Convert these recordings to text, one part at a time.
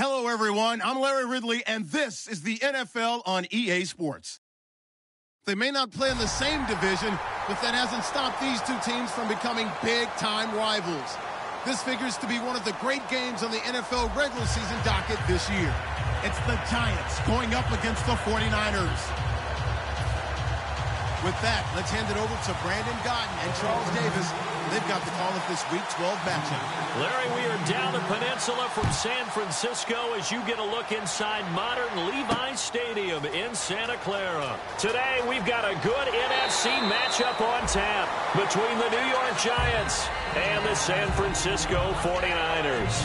Hello, everyone. I'm Larry Ridley, and this is the NFL on EA Sports. They may not play in the same division, but that hasn't stopped these two teams from becoming big-time rivals. This figures to be one of the great games on the NFL regular season docket this year. It's the Giants going up against the 49ers. With that, let's hand it over to Brandon Gaudin and Charles Davis. They've got the call of this Week 12 matchup. Larry, we are down the peninsula from San Francisco as you get a look inside modern Levi's Stadium in Santa Clara. Today, we've got a good NFC matchup on tap between the New York Giants and the San Francisco 49ers.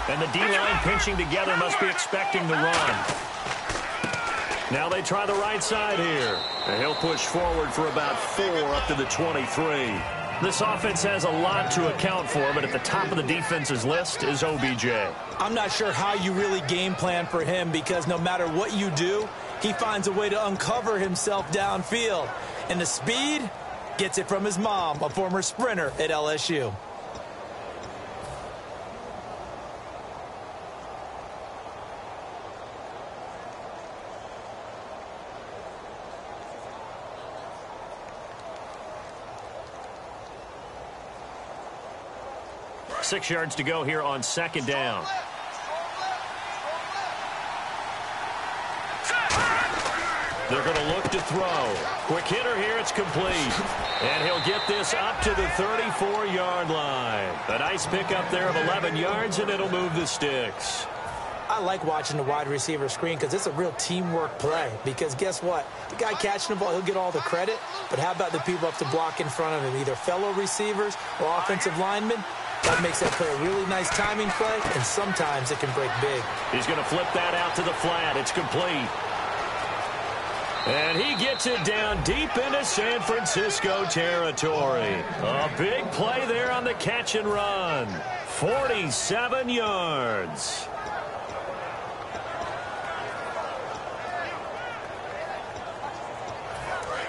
And the D-line pinching together must be expecting the run. Now they try the right side here. And he'll push forward for about 4 up to the 23. This offense has a lot to account for, but at the top of the defense's list is OBJ. I'm not sure how you really game plan for him because no matter what you do, he finds a way to uncover himself downfield. And the speed gets it from his mom, a former sprinter at LSU. Six yards to go here on second down. They're going to look to throw. Quick hitter here, it's complete. And he'll get this up to the 34-yard line. A nice pickup there of 11 yards, and it'll move the sticks. I like watching the wide receiver screen because it's a real teamwork play. Because guess what? The guy catching the ball, he'll get all the credit. But how about the people up to block in front of him, either fellow receivers or offensive linemen? That makes that play a really nice timing play, and sometimes it can break big. He's going to flip that out to the flat. It's complete. And he gets it down deep into San Francisco territory. A big play there on the catch and run. 47 yards.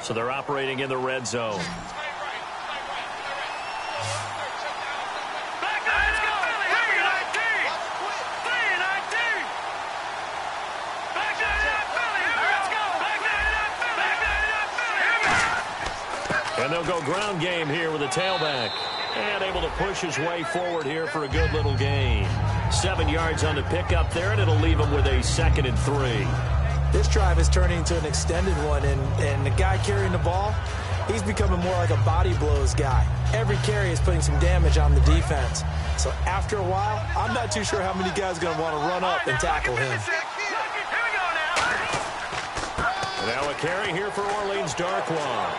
So they're operating in the red zone. And they'll go ground game here with a tailback. And able to push his way forward here for a good little gain. 7 yards on the pickup there, and it'll leave him with a 2nd and 3. This drive is turning into an extended one, and the guy carrying the ball, he's becoming more like a body blows guy. Every carry is putting some damage on the defense. So after a while, I'm not too sure how many guys are going to want to run up and tackle him. Now a carry here for Orleans Darkwa.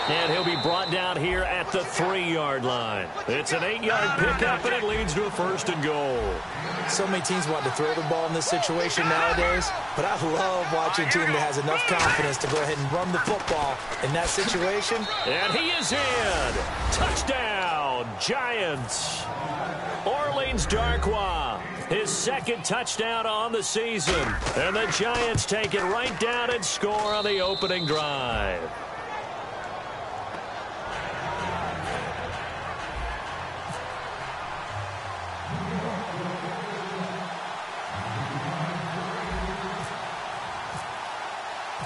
And he'll be brought down here at the 3-yard line. It's an 8-yard pickup, and it leads to a 1st and goal. So many teams want to throw the ball in this situation nowadays, but I love watching a team that has enough confidence to go ahead and run the football in that situation. And he is in. Touchdown, Giants. Orleans Darkwa, his 2nd touchdown on the season. And the Giants take it right down and score on the opening drive.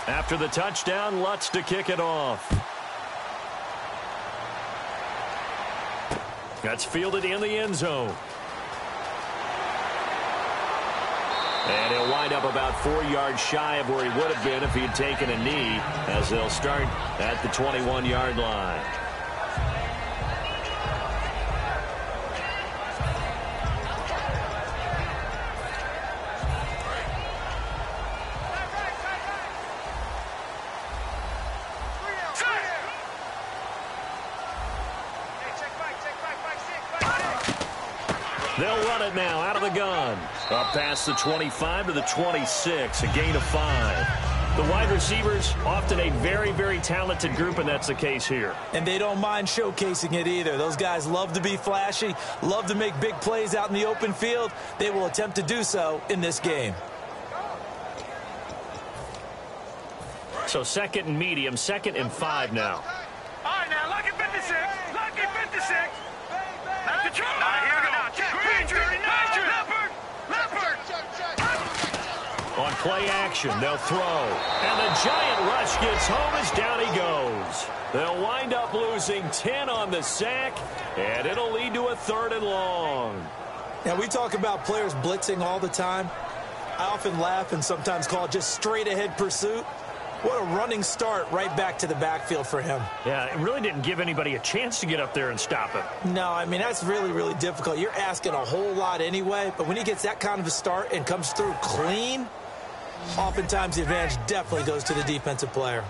After the touchdown, Lutz to kick it off. That's fielded in the end zone. And he'll wind up about 4 yards shy of where he would have been if he had taken a knee, as they'll start at the 21-yard line. They'll run it now out of the gun. Up past the 25 to the 26, a gain of 5. The wide receivers, often a very, very talented group, and that's the case here. And they don't mind showcasing it either. Those guys love to be flashy, love to make big plays out in the open field. They will attempt to do so in this game. So second and medium, 2nd and 5 now. All right, now, lucky 56. Lucky 56. Not the truth. All right, here we go. On play action, they'll throw. And the giant rush gets home as down he goes. They'll wind up losing 10 on the sack, and it'll lead to a 3rd and long. Now, we talk about players blitzing all the time. I often laugh and sometimes call it just straight-ahead pursuit. What a running start right back to the backfield for him. Yeah, it really didn't give anybody a chance to get up there and stop him. No, I mean, that's really, really difficult. You're asking a whole lot anyway, but when he gets that kind of a start and comes through clean, oftentimes the advantage definitely goes to the defensive player.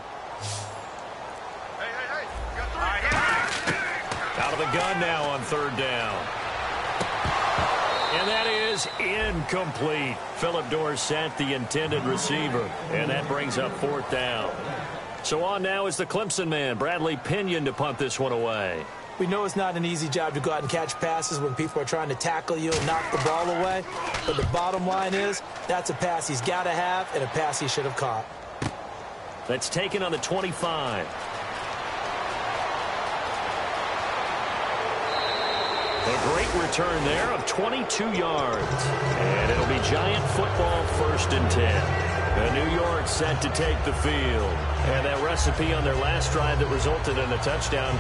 Out of the gun now on 3rd down. And that is incomplete. Philip Dorsett, the intended receiver. And that brings up 4th down. So on now is the Clemson man, Bradley Pinion, to punt this one away. We know it's not an easy job to go out and catch passes when people are trying to tackle you and knock the ball away. But the bottom line is, that's a pass he's got to have and a pass he should have caught. That's taken on the 25. A great return there of 22 yards. And it'll be Giant football, 1st and 10. The New York set to take the field. And that recipe on their last drive that resulted in a touchdown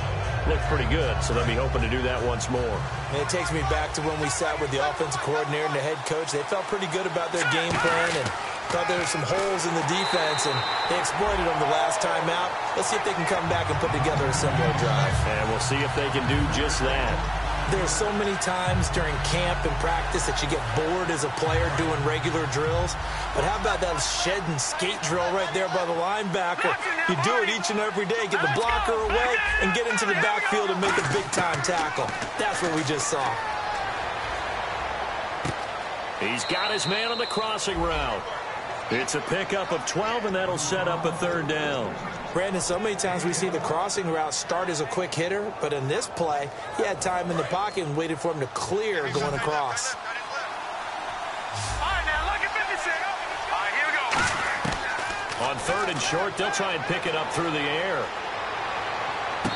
looked pretty good, so they'll be hoping to do that once more. And it takes me back to when we sat with the offensive coordinator and the head coach. They felt pretty good about their game plan and thought there were some holes in the defense, and they exploited them the last time out. Let's see if they can come back and put together a similar drive. And we'll see if they can do just that. There's so many times during camp and practice that you get bored as a player doing regular drills. But how about that shed and skate drill right there by the linebacker? You do it each and every day. Get the blocker away and get into the backfield and make a big-time tackle. That's what we just saw. He's got his man on the crossing route. It's a pickup of 12, and that'll set up a 3rd down. Brandon, so many times we see the crossing route start as a quick hitter, but in this play, he had time in the pocket and waited for him to clear going across. All right, now, lucky 56. All right, here we go. On 3rd and short, they'll try and pick it up through the air.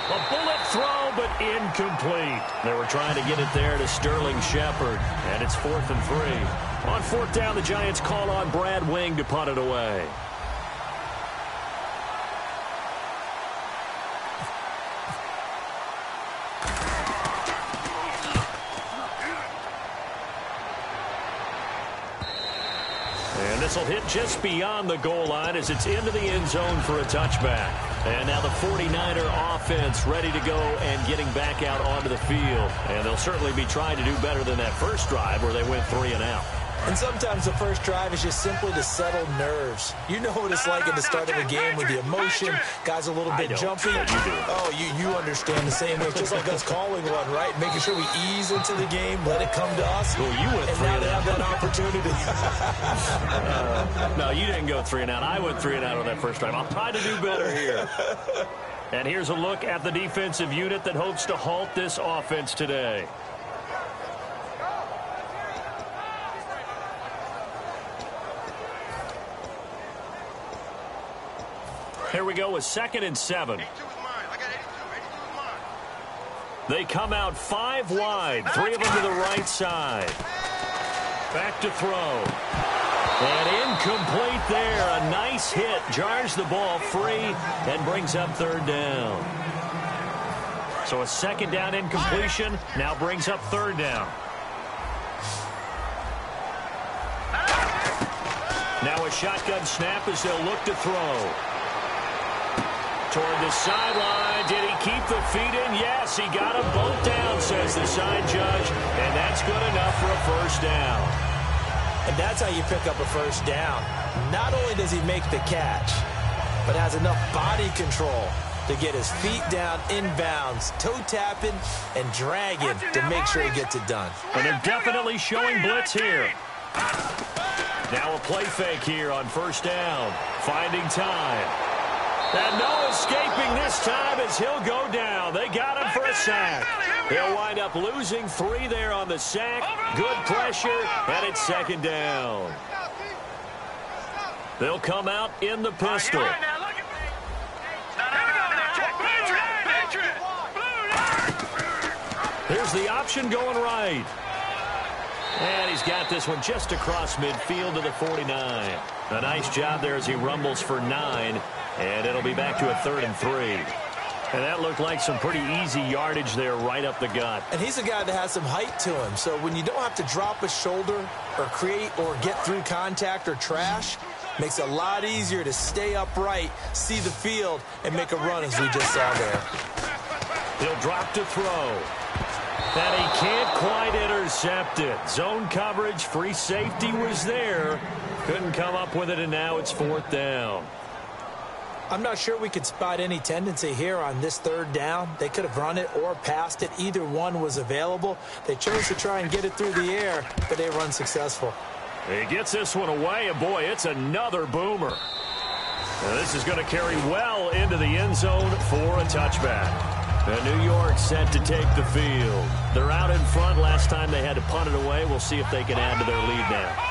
A bullet throw, but incomplete. They were trying to get it there to Sterling Shepard, and it's 4th and 3. On 4th down, the Giants call on Brad Wing to punt it away. And this will hit just beyond the goal line as it's into the end zone for a touchback. And now the 49er offense ready to go and getting back out onto the field. And they'll certainly be trying to do better than that first drive where they went 3 and out. And sometimes the first drive is just simply to settle nerves. You know what it's like at the start of a game with the emotion. Guys a little bit jumpy. Oh, you understand the same way. It's just like us calling one, right? Making sure we ease into the game, let it come to us. Well, you went 3 and and now they have that opportunity. No, you didn't go 3 and out. I went 3 and out on that first drive. I'll try to do better here. And here's a look at the defensive unit that hopes to halt this offense today. Here we go with 2nd and 7. They come out 5 wide, 3 of them to the right side. Back to throw. And incomplete there. A nice hit. Jars the ball free and brings up 3rd down. So a 2nd down incompletion now brings up 3rd down. Now a shotgun snap as they'll look to throw. Toward the sideline. Did he keep the feet in? Yes, he got them both down, says the side judge. And that's good enough for a 1st down. And that's how you pick up a 1st down. Not only does he make the catch, but has enough body control to get his feet down inbounds, toe tapping and dragging to make sure he gets it done. And they're definitely showing blitz here. Now a play fake here on first down. Finding time. And no escaping this time as he'll go down. They got him for a sack. He'll wind up losing 3 there on the sack. Good pressure, and it's second down. They'll come out in the pistol. Here's the option going right. And he's got this one just across midfield to the 49. A nice job there as he rumbles for 9. And it'll be back to a 3rd and 3. And that looked like some pretty easy yardage there right up the gut. And he's a guy that has some height to him. So when you don't have to drop a shoulder or create or get through contact or trash, makes it a lot easier to stay upright, see the field, and make a run as we just saw there. He'll drop to throw. And he can't quite intercept it. Zone coverage, free safety was there. Couldn't come up with it, and now it's 4th down. I'm not sure we could spot any tendency here on this 3rd down. They could have run it or passed it. Either one was available. They chose to try and get it through the air, but they run successful. He gets this one away, and boy, it's another boomer. Now this is going to carry well into the end zone for a touchback. And New York set to take the field. They're out in front. Last time they had to punt it away. We'll see if they can add to their lead now.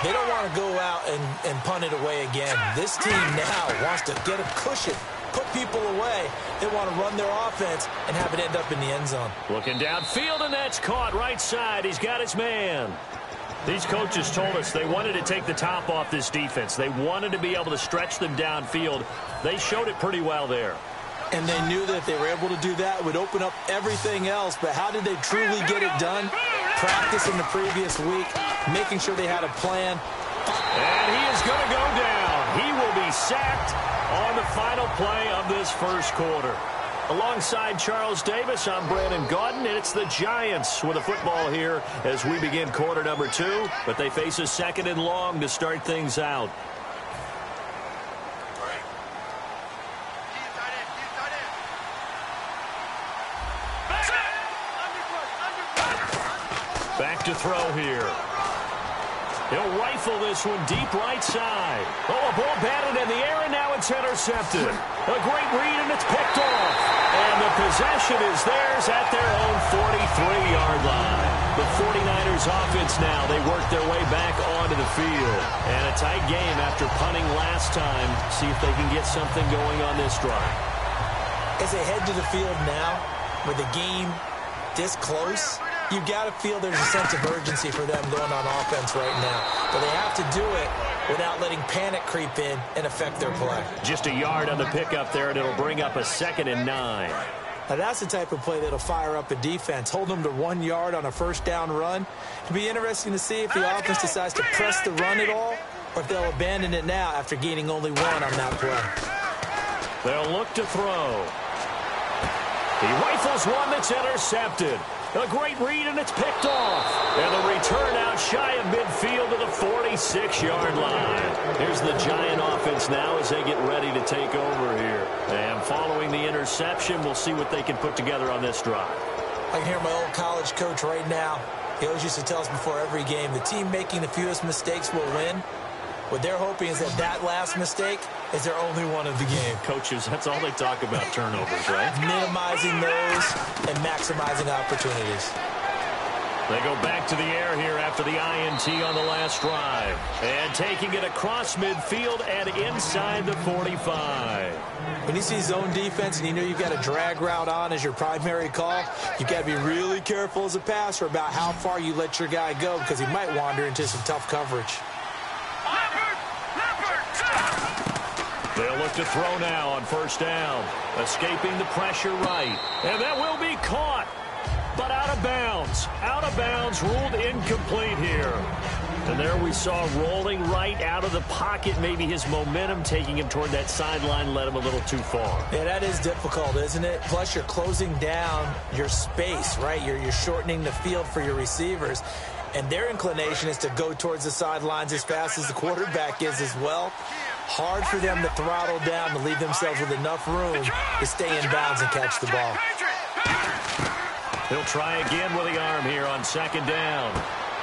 They don't want to go out and punt it away again. This team now wants to get a cushion, put people away. They want to run their offense and have it end up in the end zone. Looking downfield, and that's caught right side. He's got his man. These coaches told us they wanted to take the top off this defense. They wanted to be able to stretch them downfield. They showed it pretty well there. And they knew that if they were able to do that, it would open up everything else. But how did they truly get it done? Practice in the previous week, making sure they had a plan. And he is going to go down. He will be sacked on the final play of this first quarter. Alongside Charles Davis, I'm Brandon Gaudin, and it's the Giants with a football here as we begin quarter number 2. But they face a 2nd and long to start things out. Back to throw here. He'll rifle this one deep right side. Oh, a ball batted in the air, and now it's intercepted. A great read, and it's picked off. And the possession is theirs at their own 43-yard line. The 49ers offense now, they work their way back onto the field. And a tight game after punting last time. See if they can get something going on this drive. As they head to the field now, with the game this close, you've got to feel there's a sense of urgency for them going on offense right now. But they have to do it without letting panic creep in and affect their play. Just a yard on the pickup there, and it'll bring up a 2nd and 9. Now that's the type of play that'll fire up a defense. Hold them to 1 yard on a first down run. It'll be interesting to see if the offense decides to press the run at all, or if they'll abandon it now after gaining only 1 on that play. They'll look to throw. He rifles one that's intercepted. A great read, and it's picked off. And the return out shy of midfield to the 46-yard line. Here's the Giant offense now as they get ready to take over here. And following the interception, we'll see what they can put together on this drive. I can hear my old college coach right now. He always used to tell us before every game, the team making the fewest mistakes will win. What they're hoping is that last mistake is their only one of the game. Coaches, that's all they talk about, turnovers, right? Minimizing those and maximizing opportunities. They go back to the air here after the INT on the last drive. And taking it across midfield and inside the 45. When you see zone defense and you know you've got a drag route on as your primary call, you've got to be really careful as a passer about how far you let your guy go because he might wander into some tough coverage. They'll look to throw now on first down. Escaping the pressure right. And that will be caught. But out of bounds. Out of bounds, ruled incomplete here. And there we saw rolling right out of the pocket. Maybe his momentum taking him toward that sideline led him a little too far. Yeah, that is difficult, isn't it? Plus, you're closing down your space, right? You're shortening the field for your receivers. And their inclination is to go towards the sidelines as fast as the quarterback is as well. Hard for them to throttle down to leave themselves with enough room to stay in bounds and catch the ball. He'll try again with the arm here on second down.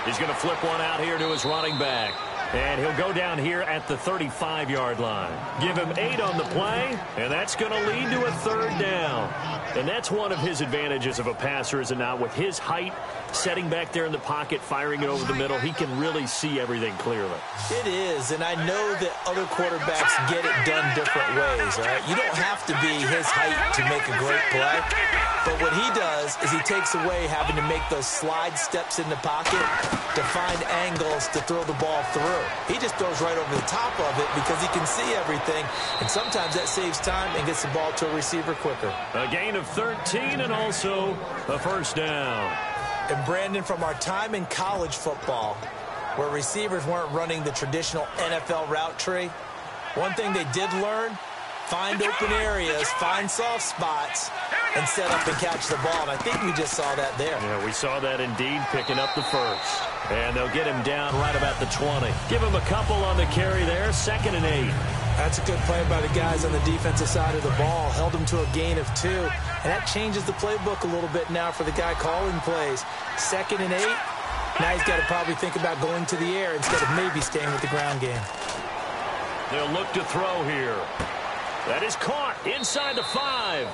He's going to flip one out here to his running back. And he'll go down here at the 35-yard line. Give him 8 on the play, and that's going to lead to a 3rd down. And that's one of his advantages of a passer, is it not? With his height, setting back there in the pocket, firing it over the middle, he can really see everything clearly. It is, and I know that other quarterbacks get it done different ways, right? You don't have to be his height to make a great play. But what he does is he takes away having to make those slide steps in the pocket to find angles to throw the ball through. He just throws right over the top of it because he can see everything, and sometimes that saves time and gets the ball to a receiver quicker. A gain of 13 and also a 1st down. And Brandon, from our time in college football, where receivers weren't running the traditional NFL route tree, one thing they did learn: find open areas, find soft spots, and set up and catch the ball. And I think we just saw that there. Yeah, we saw that indeed, picking up the 1st. And they'll get him down right about the 20. Give him a couple on the carry there, 2nd and 8. That's a good play by the guys on the defensive side of the ball. Held him to a gain of 2. And that changes the playbook a little bit now for the guy calling plays. 2nd and 8. Now he's got to probably think about going to the air instead of maybe staying with the ground game. They'll look to throw here. That is caught inside the 5.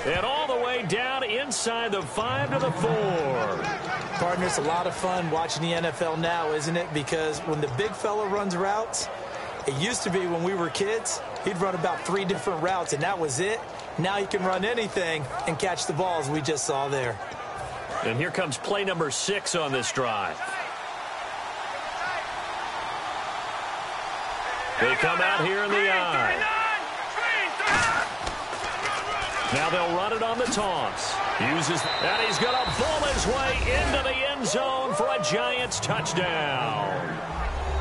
And all the way down inside the 5 to the 4. Partner, it's a lot of fun watching the NFL now, isn't it? Because when the big fella runs routes, it used to be when we were kids, he'd run about 3 different routes, and that was it. Now he can run anything and catch the ball, as we just saw there. And here comes play number 6 on this drive. They come out here in the eye. Now they'll run it on the toss. Uses, and he's going to pull his way into the end zone for a Giants touchdown.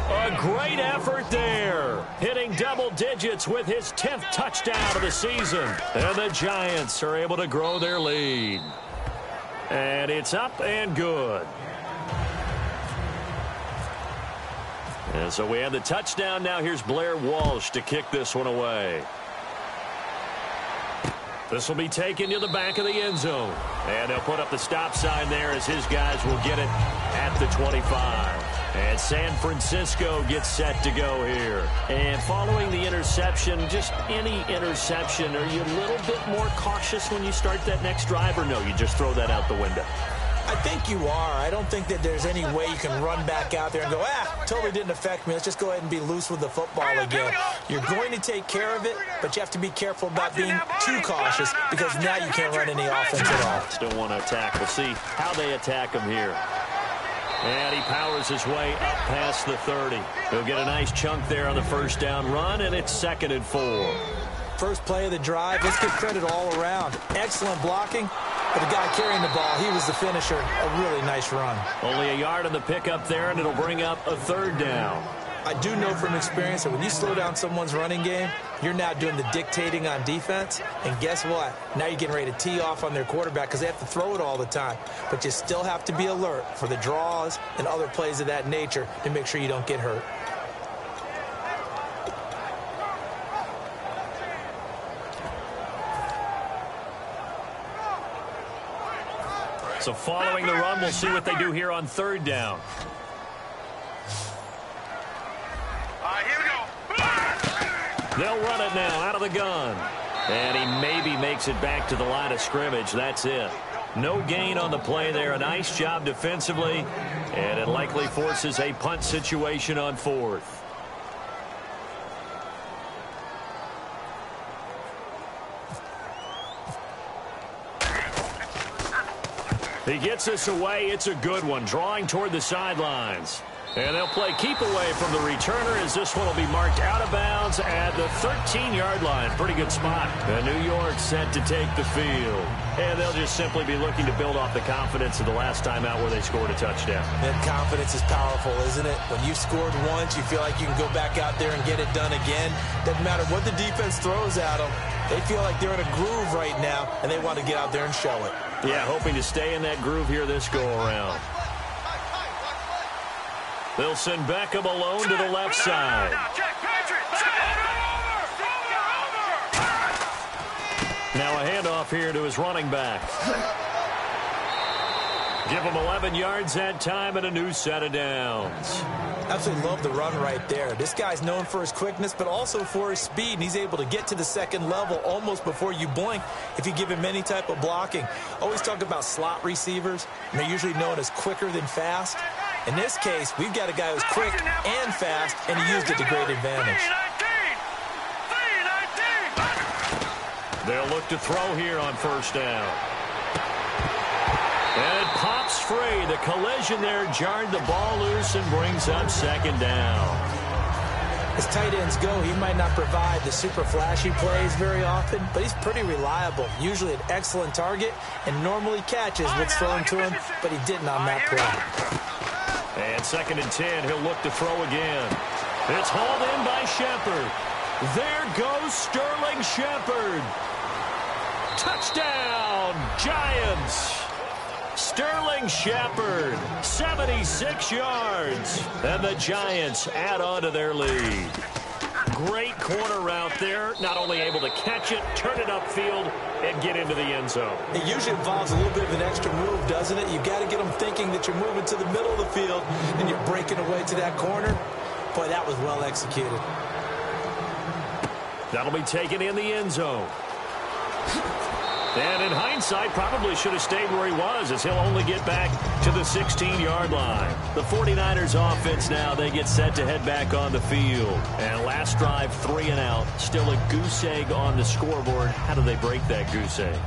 A great effort there. Hitting double digits with his 10th touchdown of the season. And the Giants are able to grow their lead. And it's up and good. And so we have the touchdown. Now here's Blair Walsh to kick this one away. This will be taken to the back of the end zone. And they'll put up the stop sign there as his guys will get it at the 25. And San Francisco gets set to go here. And following the interception, just any interception, are you a little bit more cautious when you start that next drive, or no, you just throw that out the window? I think you are. I don't think that there's any way you can run back out there and go, totally didn't affect me. Let's just go ahead and be loose with the football again. You're going to take care of it, but you have to be careful about being too cautious because now you can't run any offense at all. Still want to attack. We'll see how they attack him here. And he powers his way up past the 30. He'll get a nice chunk there on the 1st down run, and it's 2nd and 4. First play of the drive. Let's give credit all around. Excellent blocking. But the guy carrying the ball, he was the finisher. A really nice run. Only a yard on the pickup there, and it'll bring up a 3rd down. I do know from experience that when you slow down someone's running game, you're now doing the dictating on defense. And guess what? Now you're getting ready to tee off on their quarterback because they have to throw it all the time. But you still have to be alert for the draws and other plays of that nature to make sure you don't get hurt. So following the run, we'll see what they do here on 3rd down. Here we go. They'll run it now out of the gun. And he maybe makes it back to the line of scrimmage. That's it. No gain on the play there. A nice job defensively. And it likely forces a punt situation on 4th. He gets this away. It's a good one. Drawing toward the sidelines. And they'll play keep away from the returner as this one will be marked out of bounds at the 13-yard line. Pretty good spot. And New York set to take the field. And they'll just simply be looking to build off the confidence of the last time out where they scored a touchdown. That confidence is powerful, isn't it? When you've scored once, you feel like you can go back out there and get it done again. Doesn't matter what the defense throws at them. They feel like they're in a groove right now, and they want to get out there and show it. Yeah, hoping to stay in that groove here this go-around. They'll send Beckham alone to the left side. Now a handoff here to his running back. Give him 11 yards that time and a new set of downs. Absolutely love the run right there. This guy's known for his quickness, but also for his speed. And he's able to get to the second level almost before you blink if you give him any type of blocking. Always talk about slot receivers, and they're usually known as quicker than fast. In this case, we've got a guy who's quick and fast, and he used it to great advantage. They'll look to throw here on first down. And it pops free. The collision there jarred the ball loose and brings up second down. As tight ends go, he might not provide the super flashy plays very often, but he's pretty reliable. Usually an excellent target and normally catches what's thrown to him, but he didn't on that play. And 2nd and 10, he'll look to throw again. It's hauled in by Shepard. There goes Sterling Shepard. Touchdown, Giants. Sterling Shepard, 76 yards. And the Giants add on to their lead. Great corner route there. Not only able to catch it, turn it upfield, and get into the end zone. It usually involves a little bit of an extra move, doesn't it? You've got to get them thinking that you're moving to the middle of the field and you're breaking away to that corner. Boy, that was well executed. That'll be taken in the end zone. And in hindsight, probably should have stayed where he was, as he'll only get back to the 16-yard line. The 49ers offense now, they get set to head back on the field. And last drive, 3 and out. Still a goose egg on the scoreboard. How do they break that goose egg?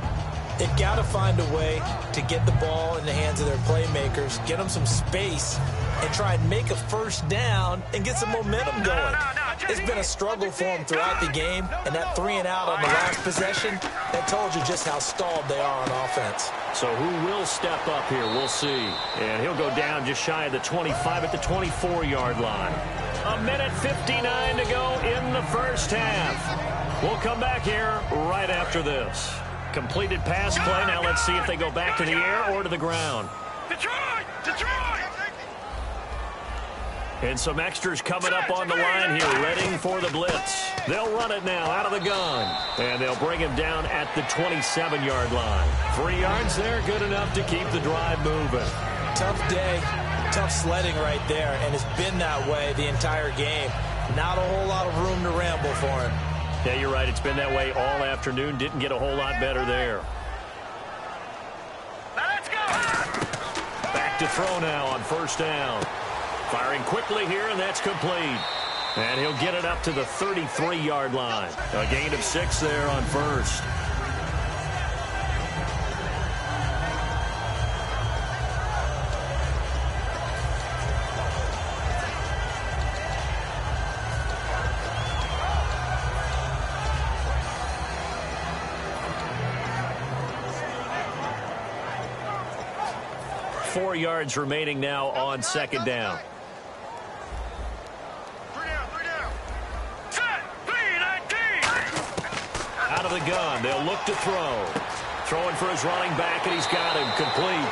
They've got to find a way to get the ball in the hands of their playmakers, get them some space, and try and make a first down and get some momentum going. It's been a struggle for them throughout the game, and that 3 and out on the last possession, that told you just how stalled they are on offense. So who will step up here? We'll see. And he'll go down just shy of the 25 at the 24-yard line. 1:59 to go in the first half. We'll come back here right after this. Completed pass play. Now let's see if they go back to the air or to the ground. Detroit! Detroit! And some extras coming up on the line here, readying for the blitz. They'll run it now out of the gun. And they'll bring him down at the 27-yard line. 3 yards there, good enough to keep the drive moving. Tough day, tough sledding right there, and it's been that way the entire game. Not a whole lot of room to ramble for him. Yeah, you're right. It's been that way all afternoon. Didn't get a whole lot better there. Now let's go! Back to throw now on first down. Firing quickly here, and that's complete. And he'll get it up to the 33-yard line. A gain of 6 there on first. Four yards remaining now on second down. Out of the gun, they'll look to throw. Throwing for his running back, and he's got him complete.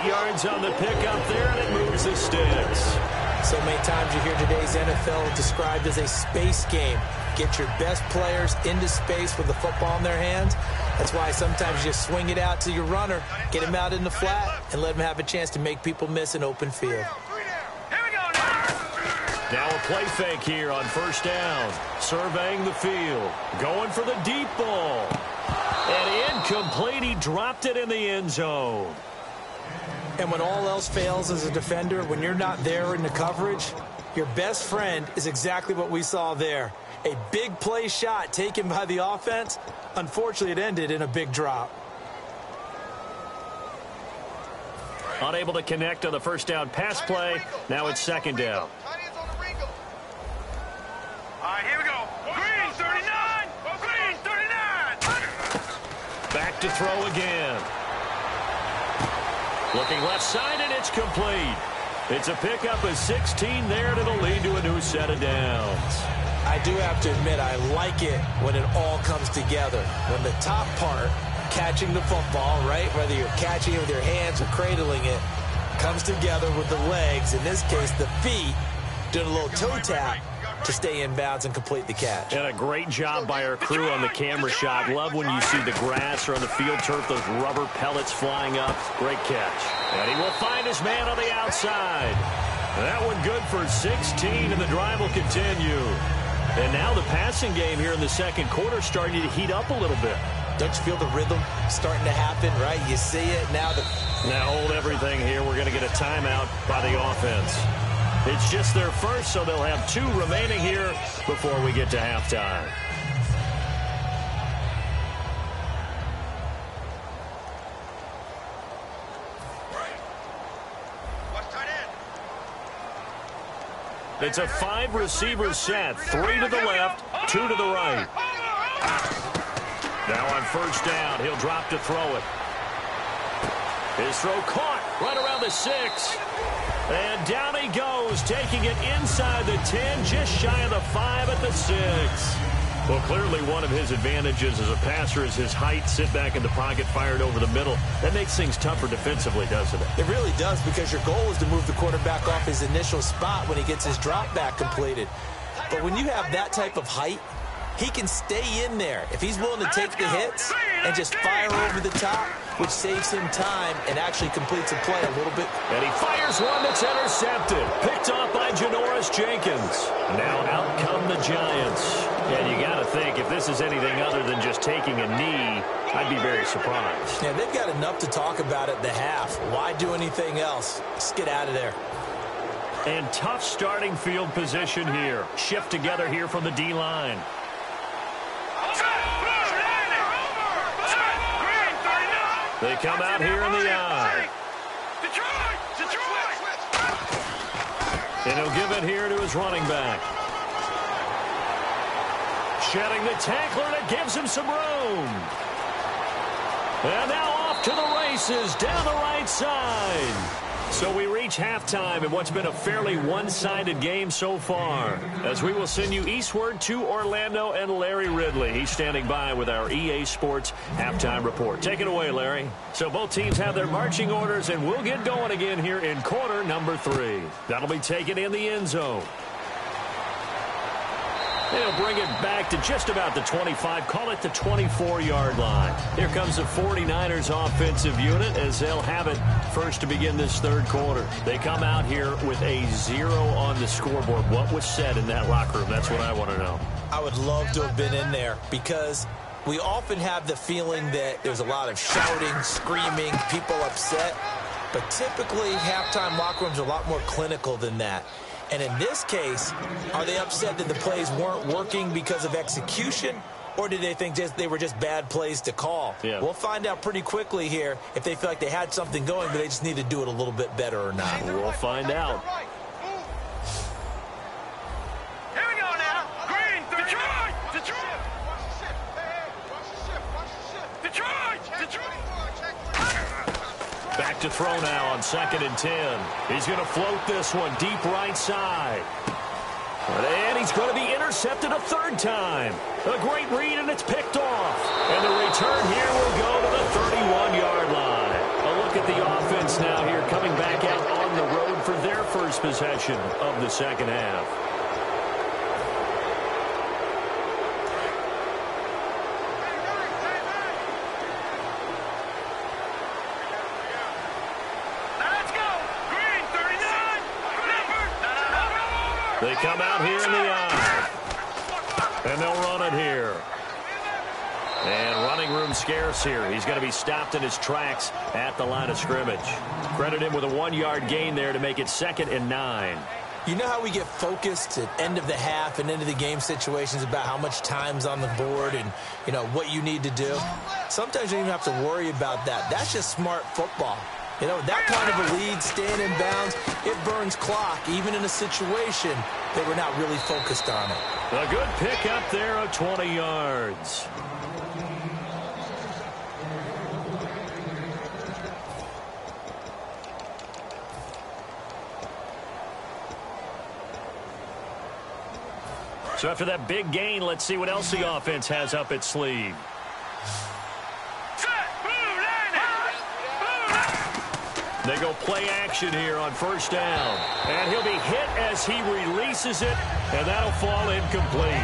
8 yards on the pickup there, and it moves the sticks. So many times you hear today's NFL described as a space game. Get your best players into space with the football in their hands. That's why sometimes you just swing it out to your runner, get him out in the flat, and let him have a chance to make people miss an open field. Now a play fake here on first down. Surveying the field. Going for the deep ball. And incomplete. He dropped it in the end zone. And when all else fails as a defender, when you're not there in the coverage, your best friend is exactly what we saw there. A big play shot taken by the offense. Unfortunately, it ended in a big drop. Unable to connect on the first down pass play. Now it's second down. All right, here we go. Green 39. Green 39. Back to throw again. Looking left side, and it's complete. It's a pickup of 16 there, and it'll lead to a new set of downs. I do have to admit, I like it when it all comes together. When the top part, catching the football, right, whether you're catching it with your hands or cradling it, comes together with the legs, in this case the feet, doing a little toe tap to stay in bounds and complete the catch. And a great job by our crew on the camera shot. Love when you see the grass or on the field turf, those rubber pellets flying up. Great catch. And he will find his man on the outside. That one good for 16, and the drive will continue. And now the passing game here in the second quarter starting to heat up a little bit. Don't you feel the rhythm starting to happen, right? You see it now. Now hold everything here. We're going to get a timeout by the offense. It's just their first, so they'll have 2 remaining here before we get to halftime. It's a 5-receiver set. 3 to the left, 2 to the right. Now on first down, he'll drop to throw it. His throw caught right around the 6. And down he goes, taking it inside the 10, just shy of the 5 at the 6. Well, clearly one of his advantages as a passer is his height, sit back in the pocket, fired over the middle. That makes things tougher defensively, doesn't it? It really does, because your goal is to move the quarterback off his initial spot when he gets his drop back completed. But when you have that type of height, he can stay in there if he's willing to take the hits and just fire over the top, which saves him time and actually completes a play a little bit. And he fires one that's intercepted. Picked off by Janoris Jenkins. Now out come the Giants. And you got to think, if this is anything other than just taking a knee, I'd be very surprised. Yeah, they've got enough to talk about at the half. Why do anything else? Just get out of there. And tough starting field position here. Shift together here from the D-line. They come out here in the eye. And he'll give it here to his running back. Shedding the tackler, and it gives him some room. And now off to the races down the right side. So we reach halftime in what's been a fairly one-sided game so far, as we will send you eastward to Orlando and Larry Ridley. He's standing by with our EA Sports halftime report. Take it away, Larry. So both teams have their marching orders, and we'll get going again here in quarter number 3. That'll be taken in the end zone. They'll bring it back to just about the 25, call it the 24-yard line. Here comes the 49ers offensive unit as they'll have it first to begin this third quarter. They come out here with a 0 on the scoreboard. What was said in that locker room? That's what I want to know. I would love to have been in there, because we often have the feeling that there's a lot of shouting, screaming, people upset. But typically, halftime locker rooms are a lot more clinical than that. And in this case, are they upset that the plays weren't working because of execution, or did they think they were just bad plays to call? Yeah. We'll find out pretty quickly here if they feel like they had something going, but they just need to do it a little bit better or not. We'll find out. Here we go now. Green, Detroit! Detroit! Detroit! Back to throw now on 2nd and 10. He's going to float this one deep right side. And he's going to be intercepted a third time. A great read, and it's picked off. And the return here will go to the 31-yard line. A look at the offense now here, coming back out on the road for their first possession of the second half. They come out here in the eye. And they'll run it here. And running room scarce here. He's going to be stopped in his tracks at the line of scrimmage. Credit him with a 1-yard gain there to make it 2nd and 9. You know how we get focused at end of the half and end of the game situations about how much time's on the board and, you know, what you need to do? Sometimes you don't even have to worry about that. That's just smart football. You know, that kind of a lead, staying in bounds, it burns clock, even in a situation that we're not really focused on it. A good pick up there of 20 yards. So after that big gain, let's see what else the offense has up its sleeve. They go play action here on first down. And he'll be hit as he releases it, and that'll fall incomplete.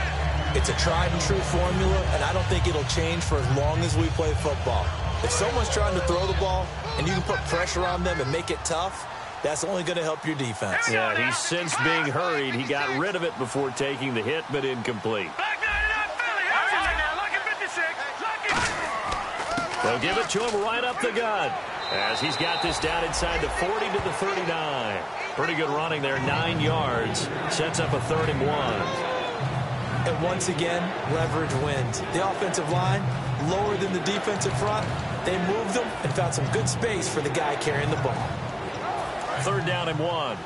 It's a tried-and-true formula, and I don't think it'll change for as long as we play football. If someone's trying to throw the ball and you can put pressure on them and make it tough, that's only going to help your defense. Yeah, he's since being hurried. He got rid of it before taking the hit, but incomplete. They'll give it to him right up the gut as he's got this down inside the 40 to the 39. Pretty good running there, 9 yards. Sets up a 3rd and 1. And once again, leverage wins. The offensive line, lower than the defensive front. They moved them and found some good space for the guy carrying the ball. 3rd down and 1.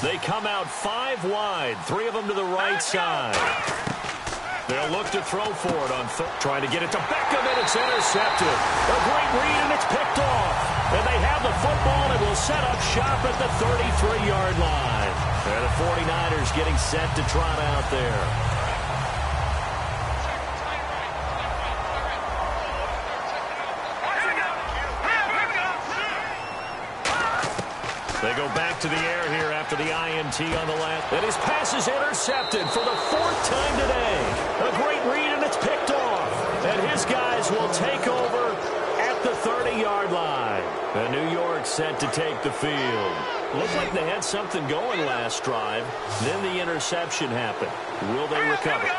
They come out 5 wide, 3 of them to the right side. They'll look to throw for it on trying to get it to Beckham, and it's intercepted. A great read, and it's picked off. And they have the football and will set up shop at the 33-yard line. And the 49ers getting set to trot out there. They go back to the air here after the INT on the last. And his pass is intercepted for the 4th time today. A great read, and it's picked off. And his guys will take over at the 30-yard line. And New York set to take the field. Looked like they had something going last drive. Then the interception happened. Will they recover?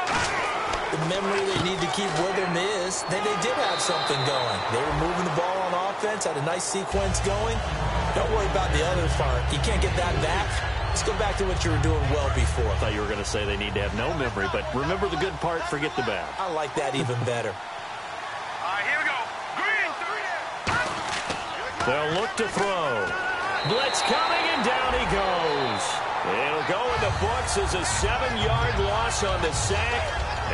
The memory they need to keep with them is that they did have something going. They were moving the ball on offense, had a nice sequence going. Don't worry about the other part. You can't get that back. Let's go back to what you were doing well before. I thought you were going to say they need to have no memory, but remember the good part, forget the bad. I like that even better. All right, here we go. Green, 3. They'll look to throw. Blitz coming, and down he goes. It'll go in the books as a 7-yard loss on the sack,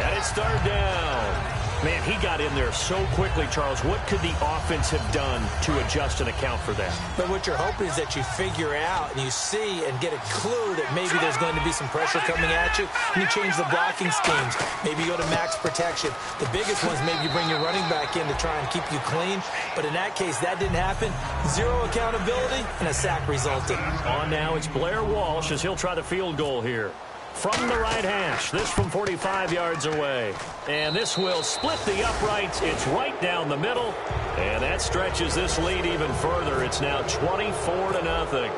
and it's 3rd down. Man, he got in there so quickly, Charles. What could the offense have done to adjust and account for that? But what you're hoping is that you figure out and you see and get a clue that maybe there's going to be some pressure coming at you, and you change the blocking schemes. Maybe you go to max protection. The biggest ones, maybe you bring your running back in to try and keep you clean. But in that case, that didn't happen. 0 accountability, and a sack resulted. On now, it's Blair Walsh as he'll try the field goal here. From the right hash, this from 45 yards away. And this will split the uprights. It's right down the middle. And that stretches this lead even further. It's now 24-0.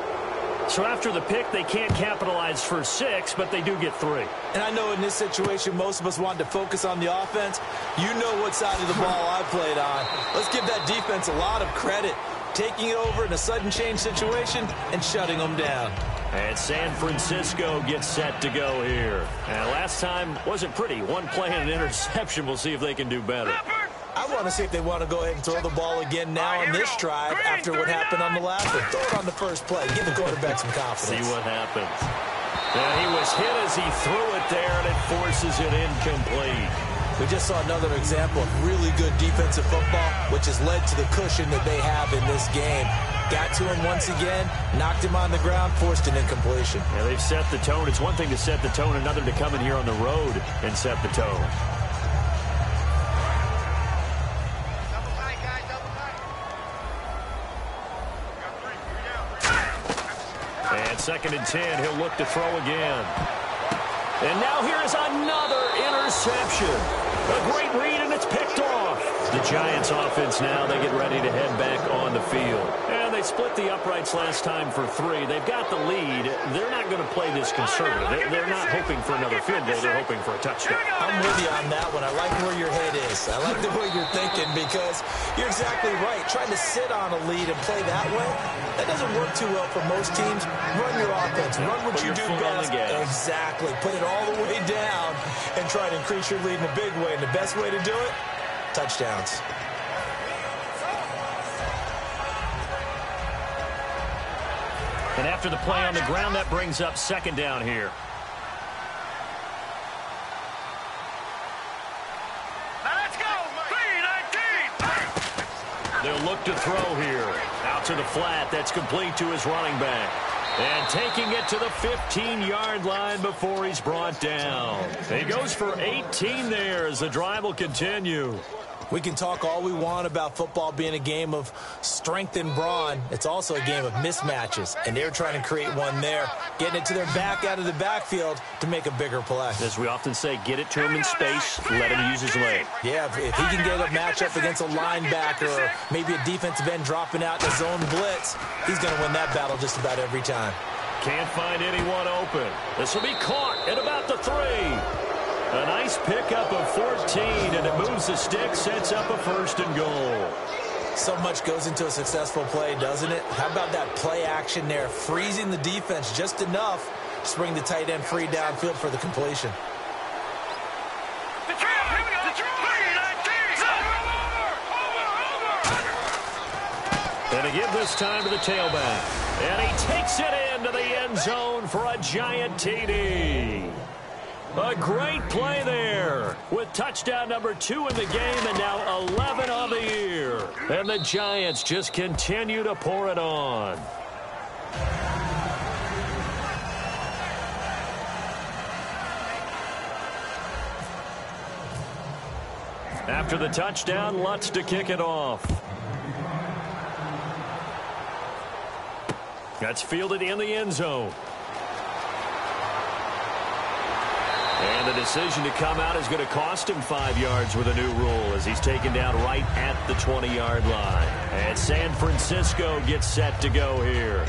So after the pick, they can't capitalize for 6, but they do get 3. And I know in this situation, most of us wanted to focus on the offense. You know what side of the ball I played on. Let's give that defense a lot of credit. Taking it over in a sudden change situation and shutting them down. And San Francisco gets set to go here. And last time wasn't pretty. 1 play and an interception. We'll see if they can do better. I want to see if they want to go ahead and throw the ball again now on this drive after what happened on the last one. Throw it on the first play. Give the quarterback some confidence. See what happens. And he was hit as he threw it there, and it forces it incomplete. We just saw another example of really good defensive football, which has led to the cushion that they have in this game. Got to him once again, knocked him on the ground, forced an incompletion. Yeah, they've set the tone. It's one thing to set the tone, another to come in here on the road and set the tone. And 2nd and 10, he'll look to throw again. And now here's another interception. A great read, and it's picked off. The Giants offense now, they get ready to head back on the field. And they split the uprights last time for 3. They've got the lead. They're not going to play this conservative. They're not hoping for another field goal. They're hoping for a touchdown. I'm with you on that one. I like where your head is. I like the way you're thinking because you're exactly right. Trying to sit on a lead and play that way, that doesn't work too well for most teams. Run your offense. Run what you do best. Exactly. Put it all the way down and try to increase your lead in a big way. And the best way to do it, touchdowns. And after the play on the ground, that brings up 2nd down here. Now let's go. 3-19. They'll look to throw here. Out to the flat. That's complete to his running back. And taking it to the 15-yard line before he's brought down. He goes for 18 there as the drive will continue. We can talk all we want about football being a game of strength and brawn. It's also a game of mismatches, and they're trying to create one there, getting it to their back out of the backfield to make a bigger play. As we often say, get it to him in space, let him use his leg. Yeah, if he can get a matchup against a linebacker or maybe a defensive end dropping out in a zone blitz, he's going to win that battle just about every time. Can't find anyone open. This will be caught at about the 3. A nice pickup of 14, and it moves the stick, sets up a 1st and goal. So much goes into a successful play, doesn't it? How about that play action there, freezing the defense just enough to bring the tight end free downfield for the completion. And to give this time to the tailback. And he takes it into the end zone for a giant TD. A great play there with touchdown number 2 in the game and now 11 on the year. And the Giants just continue to pour it on. After the touchdown, Lutz to kick it off. That's fielded in the end zone. And the decision to come out is going to cost him 5 yards with a new rule as he's taken down right at the 20-yard line. And San Francisco gets set to go here.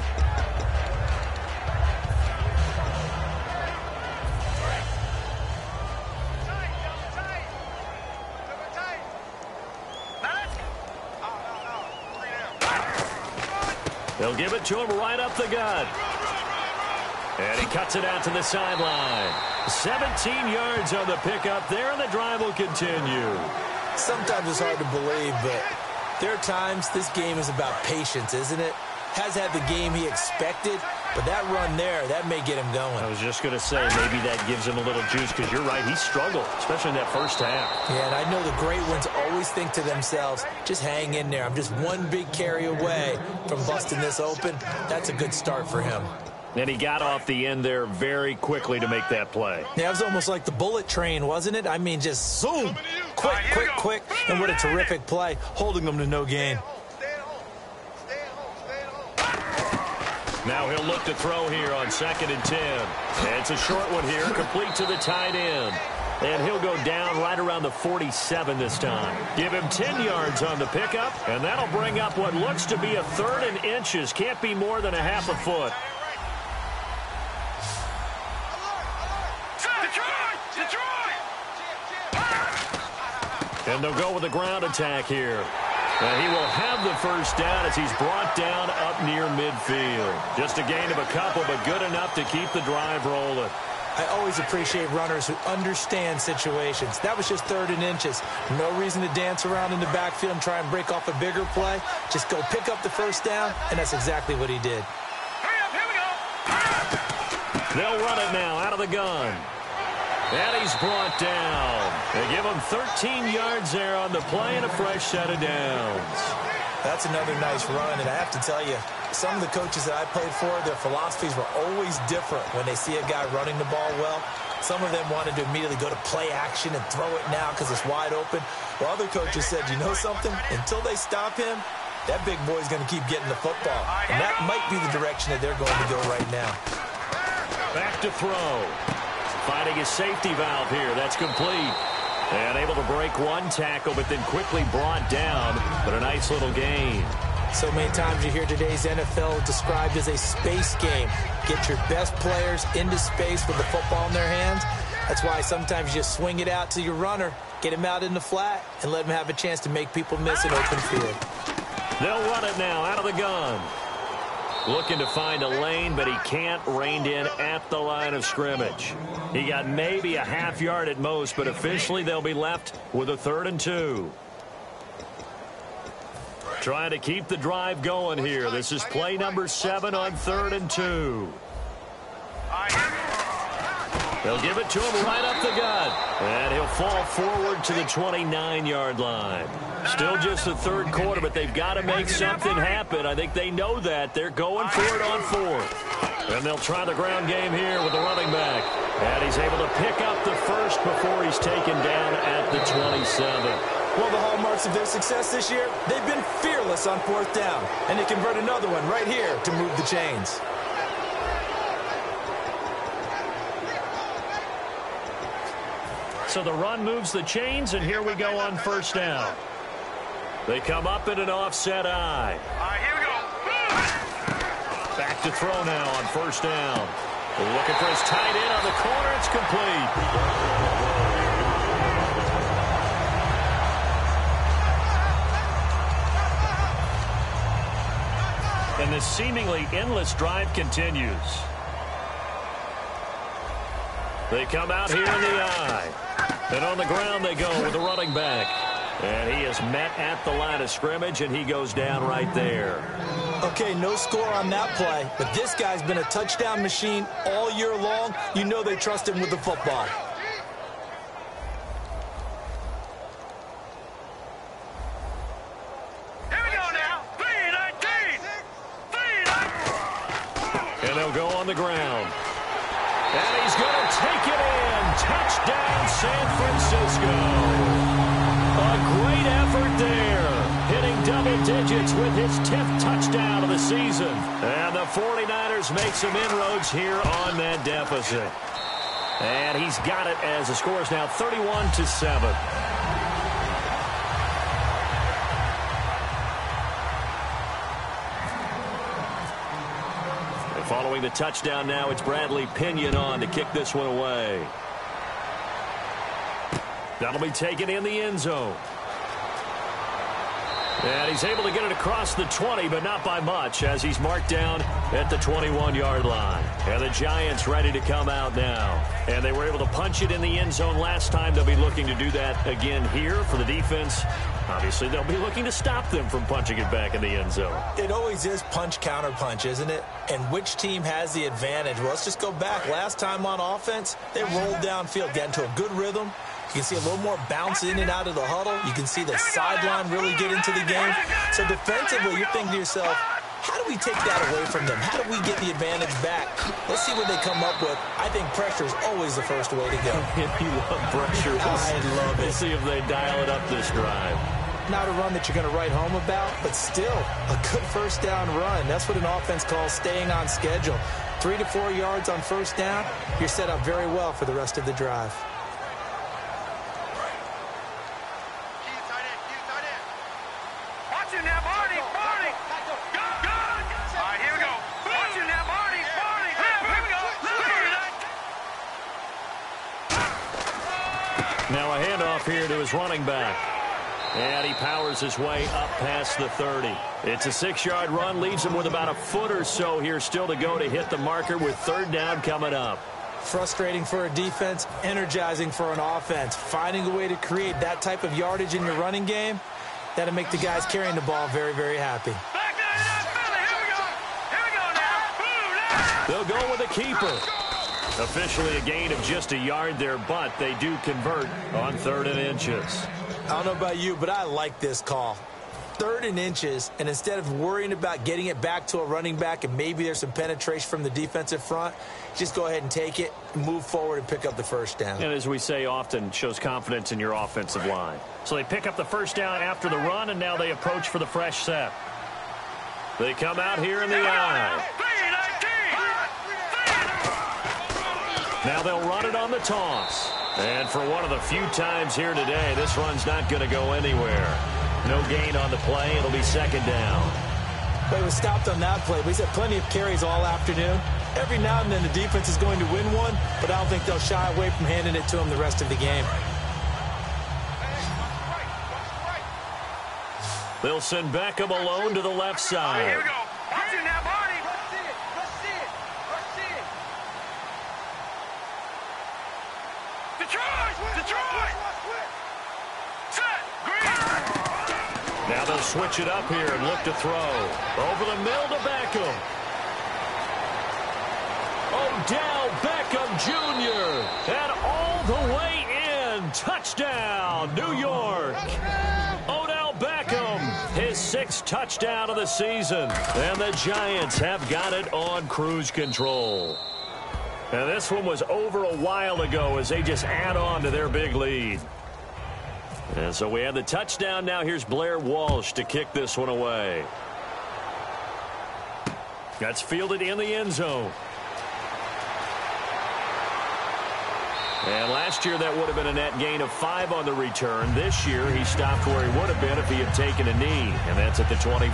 They'll give it to him right up the gut. And he cuts it out to the sideline. 17 yards on the pickup there, and the drive will continue. Sometimes it's hard to believe, but there are times this game is about patience, isn't it? Has had the game he expected, but that run there, that may get him going. I was just going to say, maybe that gives him a little juice, because you're right, he struggled, especially in that first half. Yeah, and I know the great ones always think to themselves, just hang in there. I'm just one big carry away from busting this open. That's a good start for him. And he got off the end there very quickly to make that play. Yeah, it was almost like the bullet train, wasn't it? I mean, just zoom, quick, quick, quick. And what a terrific play, holding them to no gain. Now he'll look to throw here on 2nd and 10. And it's a short one here, complete to the tight end. And he'll go down right around the 47 this time. Give him 10 yards on the pickup, and that'll bring up what looks to be a 3rd and inches. Can't be more than a half a foot. And they'll go with the ground attack here. And he will have the first down as he's brought down up near midfield. Just a gain of a couple, but good enough to keep the drive rolling. I always appreciate runners who understand situations. That was just 3rd and inches. No reason to dance around in the backfield and try and break off a bigger play. Just go pick up the first down, and that's exactly what he did. Here we go. They'll run it now out of the gun. And he's brought down. They give him 13 yards there on the play and a fresh set of downs. That's another nice run, and I have to tell you, some of the coaches that I played for, their philosophies were always different when they see a guy running the ball well. Some of them wanted to immediately go to play action and throw it now because it's wide open. While other coaches said, you know something? Until they stop him, that big boy's going to keep getting the football. And that might be the direction that they're going to go right now. Back to throw. Finding his safety valve here. That's complete. And able to break one tackle, but then quickly brought down. But a nice little gain. So many times you hear today's NFL described as a space game. Get your best players into space with the football in their hands. That's why sometimes you just swing it out to your runner, get him out in the flat, and let him have a chance to make people miss an open field. They'll run it now out of the gun. Looking to find a lane, but he can't. Reined in at the line of scrimmage. He got maybe a half yard at most, but officially they'll be left with a 3rd and 2. Trying to keep the drive going here. This is play number 7 on 3rd and 2. They'll give it to him right up the gut. And he'll fall forward to the 29-yard line. Still just the 3rd quarter, but they've got to make something happen. I think they know that. They're going for it on 4th. And they'll try the ground game here with the running back. And he's able to pick up the first before he's taken down at the 27. One of the hallmarks of their success this year, they've been fearless on fourth down. And they convert another one right here to move the chains. So the run moves the chains, and here we go on first down. They come up in an offset eye. All right, here we go. Back to throw now on first down. Looking for his tight end on the corner. It's complete. And this seemingly endless drive continues. They come out here in the eye. And on the ground they go with the running back. And he is met at the line of scrimmage, and he goes down right there. Okay, no score on that play, but this guy's been a touchdown machine all year long. You know they trust him with the football. Here we go now. 3-19. 3-19. And they'll go on the ground. And he's going to take it in. Touchdown, San Francisco. A great effort there. Hitting double digits with his 10th touchdown of the season. And the 49ers make some inroads here on that deficit. And he's got it as the score is now 31-7. Following the touchdown now, it's Bradley Pinion on to kick this one away. That'll be taken in the end zone. And he's able to get it across the 20, but not by much, as he's marked down at the 21-yard line. And the Giants ready to come out now. And they were able to punch it in the end zone last time. They'll be looking to do that again here for the defense. Obviously, they'll be looking to stop them from punching it back in the end zone. It always is punch, counter punch, isn't it? And which team has the advantage? Well, let's just go back. Last time on offense, they rolled downfield, got into a good rhythm. You can see a little more bounce in and out of the huddle. You can see the sideline really get into the game. So defensively, you're thinking to yourself, how do we take that away from them? How do we get the advantage back? Let's see what they come up with. I think pressure is always the first way to go. If you love pressure, I love it. We'll see if they dial it up this drive. Not a run that you're going to write home about, but still a good first down run. That's what an offense calls staying on schedule. 3 to 4 yards on first down, you're set up very well for the rest of the drive. Watching now, Barney. Barney. Go. All right, here we go. Watching now, Barney. Barney. Here we go. Now a handoff here to his running back. And he powers his way up past the 30. It's a 6-yard run, leaves him with about a foot or so here still to go to hit the marker with third down coming up. Frustrating for a defense, energizing for an offense. Finding a way to create that type of yardage in your running game, that'll make the guys carrying the ball very, very happy. Back down to that Philly. Here we go. Here we go now. They'll go with a keeper. Officially a gain of just a yard there, but they do convert on 3rd and inches. I don't know about you, but I like this call. 3rd and inches, and instead of worrying about getting it back to a running back and maybe there's some penetration from the defensive front, just go ahead and take it, move forward, and pick up the first down. And as we say often, shows confidence in your offensive line. So they pick up the first down after the run, and now they approach for the fresh set. They come out here in the eye. Now they'll run it on the toss. And for one of the few times here today, this run's not going to go anywhere. No gain on the play. It'll be 2nd down. But he was stopped on that play. But he's had plenty of carries all afternoon. Every now and then the defense is going to win one, but I don't think they'll shy away from handing it to him the rest of the game. They'll send Beckham alone to the left side. Here we go. Watch it now, Barney. Detroit! Set! Green! Now they'll switch it up here and look to throw. Over the middle to Beckham. Odell Beckham Jr. And all the way in. Touchdown, New York. Odell Beckham, his 6th touchdown of the season. And the Giants have got it on cruise control. And this one was over a while ago as they just add on to their big lead. And so we have the touchdown. Now here's Blair Walsh to kick this one away. That's fielded in the end zone. And last year that would have been a net gain of 5 on the return. This year he stopped where he would have been if he had taken a knee. And that's at the 25.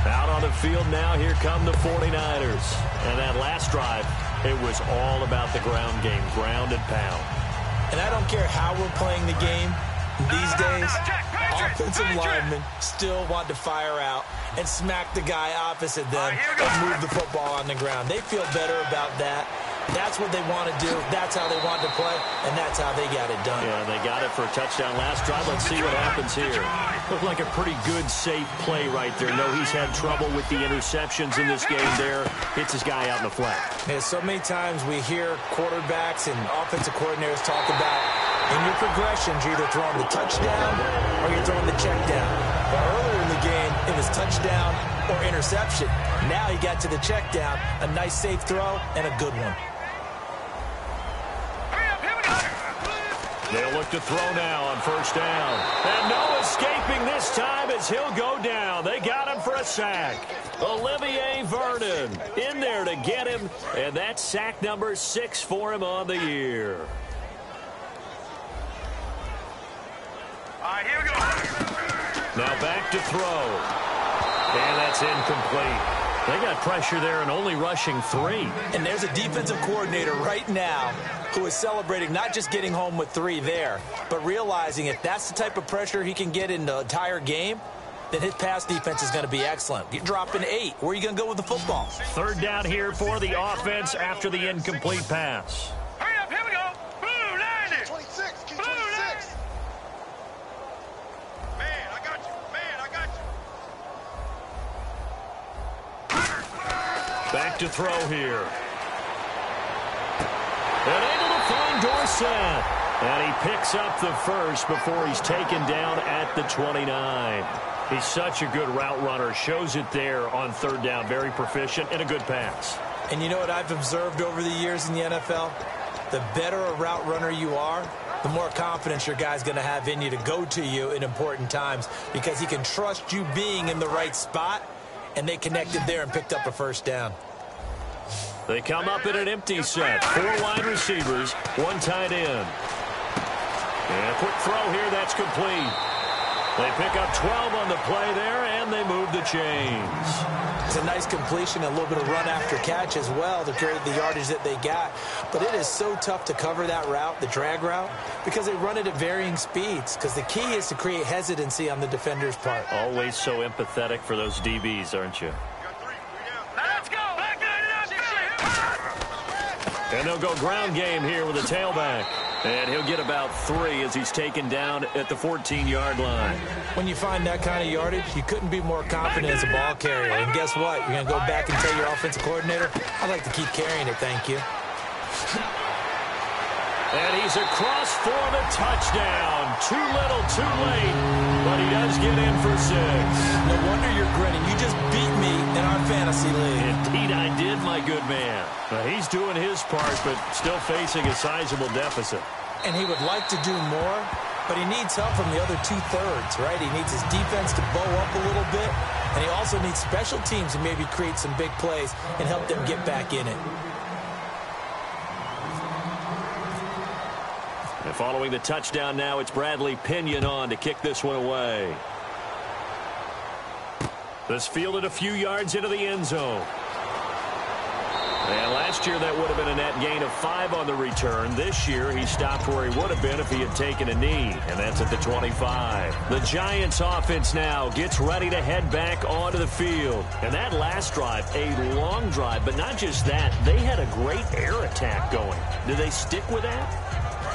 Out on the field now, here come the 49ers. And that last drive, it was all about the ground game, ground and pound. And I don't care how we're playing the game these days, offensive linemen still want to fire out and smack the guy opposite them and move the football on the ground. They feel better about that. That's what they want to do. That's how they want to play, and that's how they got it done. Yeah, they got it for a touchdown last drive. Let's see what happens here. Looked like a pretty good, safe play right there. No, he's had trouble with the interceptions in this game there. Hits his guy out in the flat. Yeah, so many times we hear quarterbacks and offensive coordinators talk about in your progressions, you're either throwing the touchdown or you're throwing the check down. But earlier in the game, it was touchdown or interception. Now he got to the check down, a nice safe throw, and a good one. They'll look to throw now on first down. And no escaping this time as he'll go down. They got him for a sack. Olivier Vernon in there to get him. And that's sack number 6 for him on the year. All right, here we go. Now back to throw. And that's incomplete. They got pressure there and only rushing 3. And there's a defensive coordinator right now who is celebrating not just getting home with 3 there, but realizing if that's the type of pressure he can get in the entire game, then his pass defense is going to be excellent. You're dropping 8. Where are you going to go with the football? Third down here for the offense after the incomplete pass. Hurry up, here we go. Blue 90. 26, keep Blue 26. 90. Man, I got you. Man, I got you. Back to throw here. And able to find Dorsett. And he picks up the first before he's taken down at the 29. He's such a good route runner. Shows it there on third down. Very proficient and a good pass. And you know what I've observed over the years in the NFL? The better a route runner you are, the more confidence your guy's going to have in you to go to you in important times because he can trust you being in the right spot, and they connected there and picked up a first down. They come up in an empty set. 4 wide receivers, 1 tight end. And a quick throw here, that's complete. They pick up 12 on the play there, and they move the chains. It's a nice completion, a little bit of run after catch as well to create the yardage that they got. But it is so tough to cover that route, the drag route, because they run it at varying speeds. Because the key is to create hesitancy on the defender's part. Always so empathetic for those DBs, aren't you? Let's go. Back to And they'll go ground game here with a tailback. And he'll get about 3 as he's taken down at the 14-yard line. When you find that kind of yardage, you couldn't be more confident as a ball carrier. And guess what? You're going to go back and tell your offensive coordinator, I'd like to keep carrying it, thank you. And he's across for the touchdown. Too little, too late. But he does get in for 6. No wonder you're grinning. You just beat me in our fantasy league. Indeed I did, my good man. He's doing his part, but still facing a sizable deficit. And he would like to do more, but he needs help from the other 2/3, right? He needs his defense to bow up a little bit, and he also needs special teams to maybe create some big plays and help them get back in it. And following the touchdown now, it's Bradley Pinion on to kick this one away. This fielded a few yards into the end zone. And last year that would have been a net gain of 5 on the return. This year he stopped where he would have been if he had taken a knee, and that's at the 25. The Giants offense now gets ready to head back onto the field. And that last drive, a long drive, but not just that, they had a great air attack going. Do they stick with that?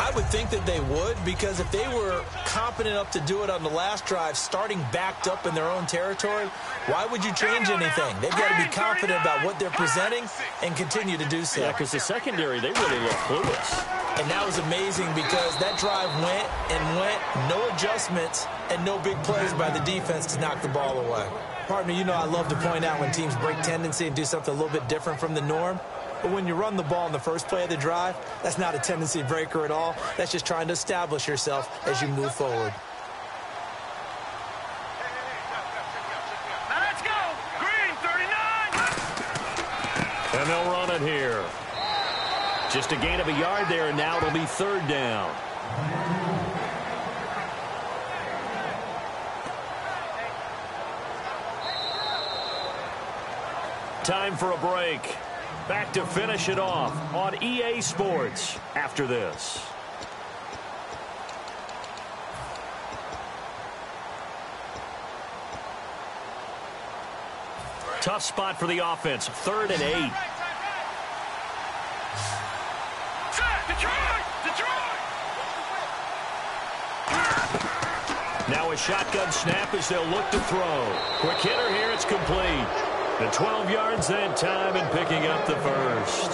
I would think that they would, because if they were competent enough to do it on the last drive, starting backed up in their own territory, why would you change anything? They've got to be confident about what they're presenting and continue to do so. Yeah, because the secondary, they really look clueless. And that was amazing because that drive went and went, no adjustments, and no big plays by the defense to knock the ball away. Partner, you know I love to point out when teams break tendency and do something a little bit different from the norm. But when you run the ball in the first play of the drive, that's not a tendency breaker at all. That's just trying to establish yourself as you move forward. And they'll run it here. Just a gain of a yard there, and now it'll be 3rd down. Time for a break. Back to finish it off on EA Sports after this. Tough spot for the offense. 3rd and 8. Now a shotgun snap as they'll look to throw. Quick hitter here. It's complete. The 12 yards that time and picking up the 1st.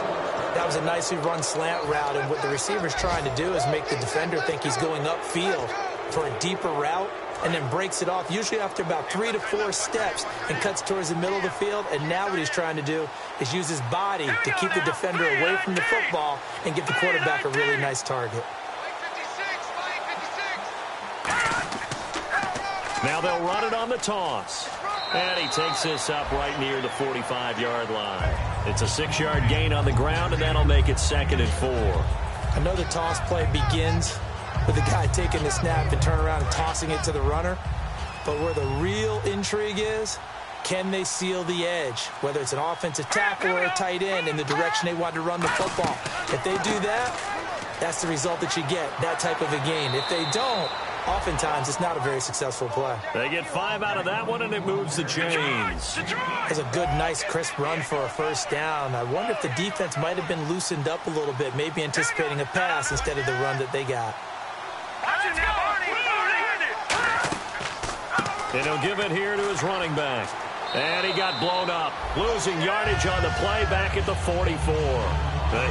That was a nicely run slant route, and what the receiver's trying to do is make the defender think he's going upfield for a deeper route, and then breaks it off, usually after about 3 to 4 steps, and cuts towards the middle of the field. And now what he's trying to do is use his body to keep the defender away from the football and give the quarterback a really nice target. Now they'll run it on the toss. And he takes this up right near the 45-yard line. It's a 6-yard gain on the ground, and that'll make it 2nd and 4. I know the toss play begins with the guy taking the snap and turn around and tossing it to the runner. But where the real intrigue is, can they seal the edge, whether it's an offensive tackle or a tight end, in the direction they want to run the football? If they do that, that's the result that you get, that type of a gain. If they don't, oftentimes it's not a very successful play. They get 5 out of that one, and it moves the chains. That's a good, nice, crisp run for a 1st down. I wonder if the defense might have been loosened up a little bit, maybe anticipating a pass instead of the run that they got. And he'll give it here to his running back. And he got blown up, losing yardage on the play back at the 44.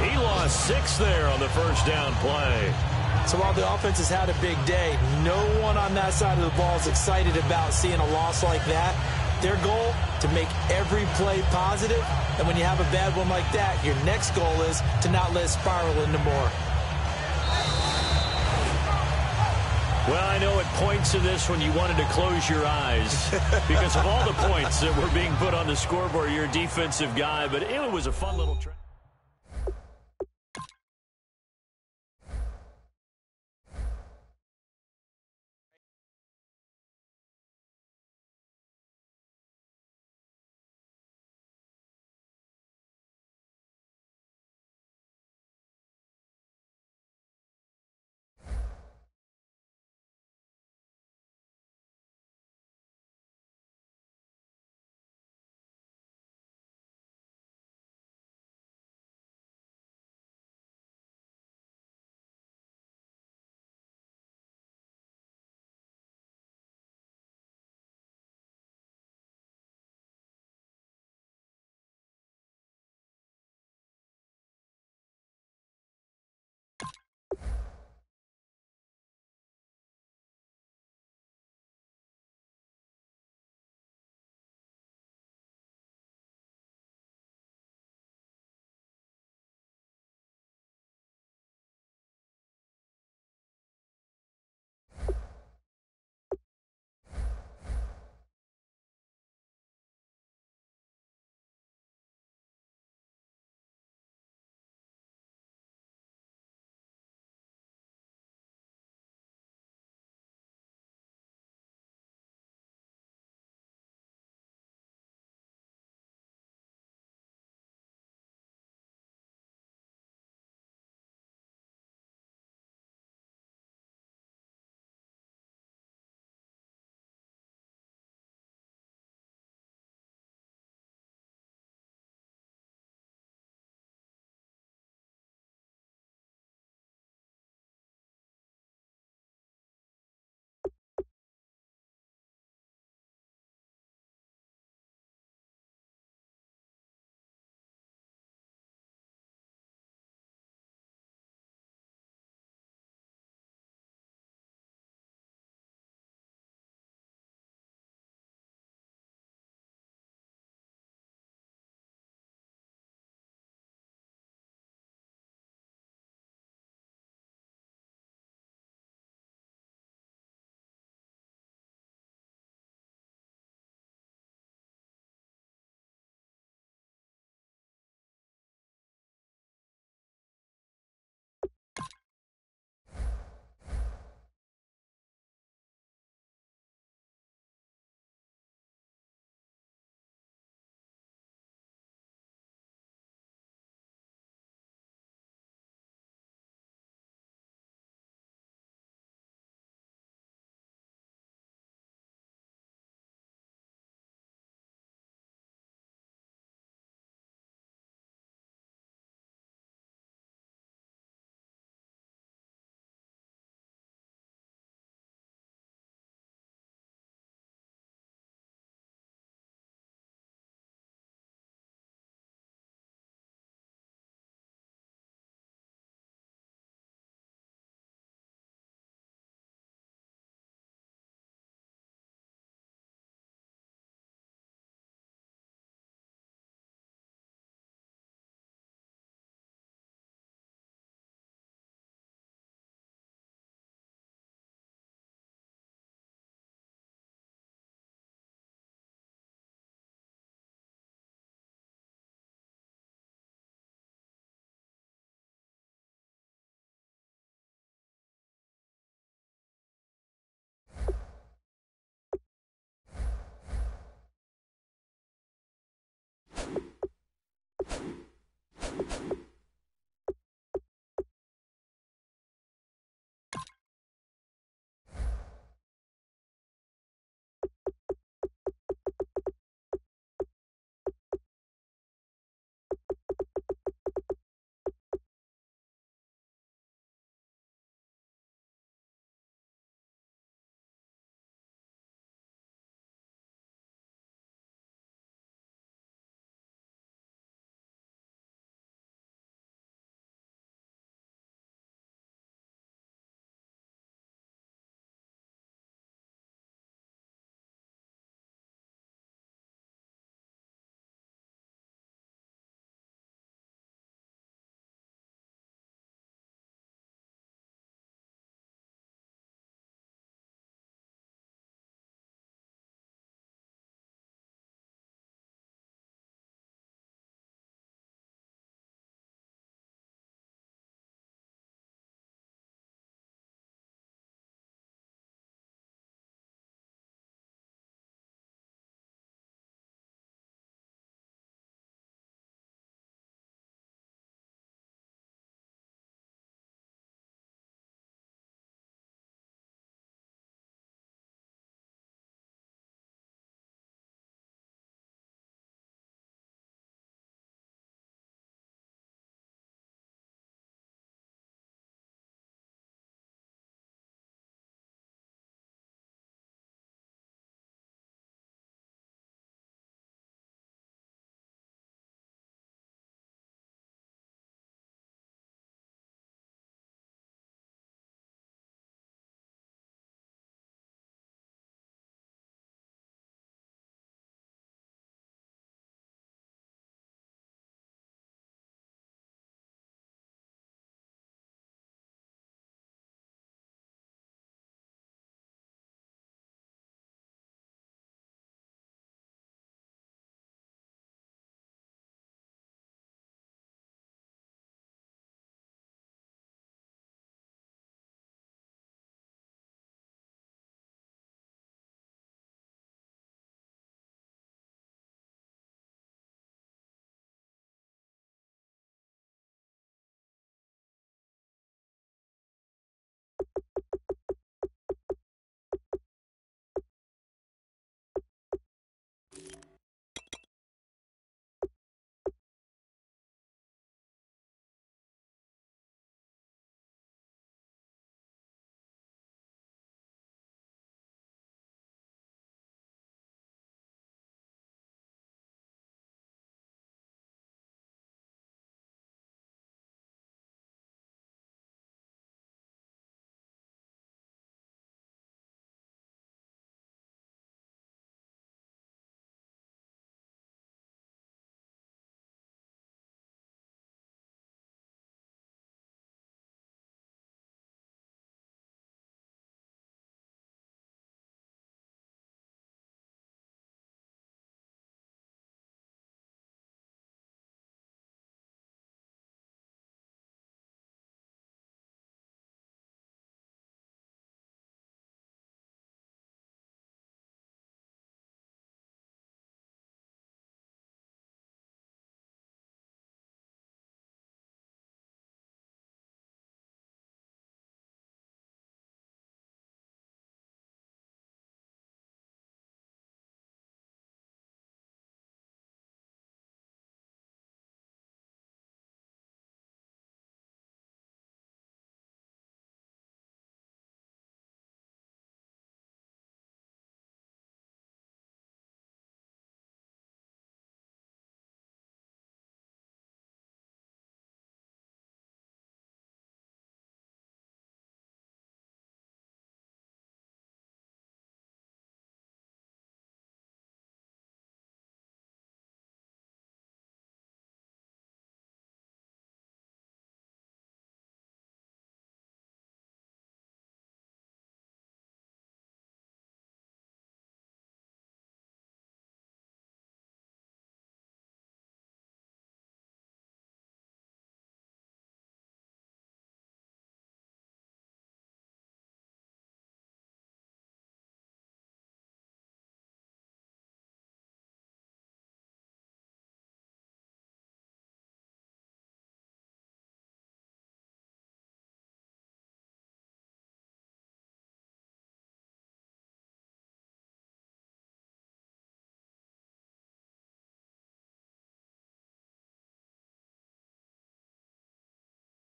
He lost 6 there on the 1st down play. So while the offense has had a big day, no one on that side of the ball is excited about seeing a loss like that. Their goal, to make every play positive. And when you have a bad one like that, your next goal is to not let it spiral into more. Well, I know at points in this when you wanted to close your eyes because of all the points that were being put on the scoreboard. You're a defensive guy, but it was a fun little track.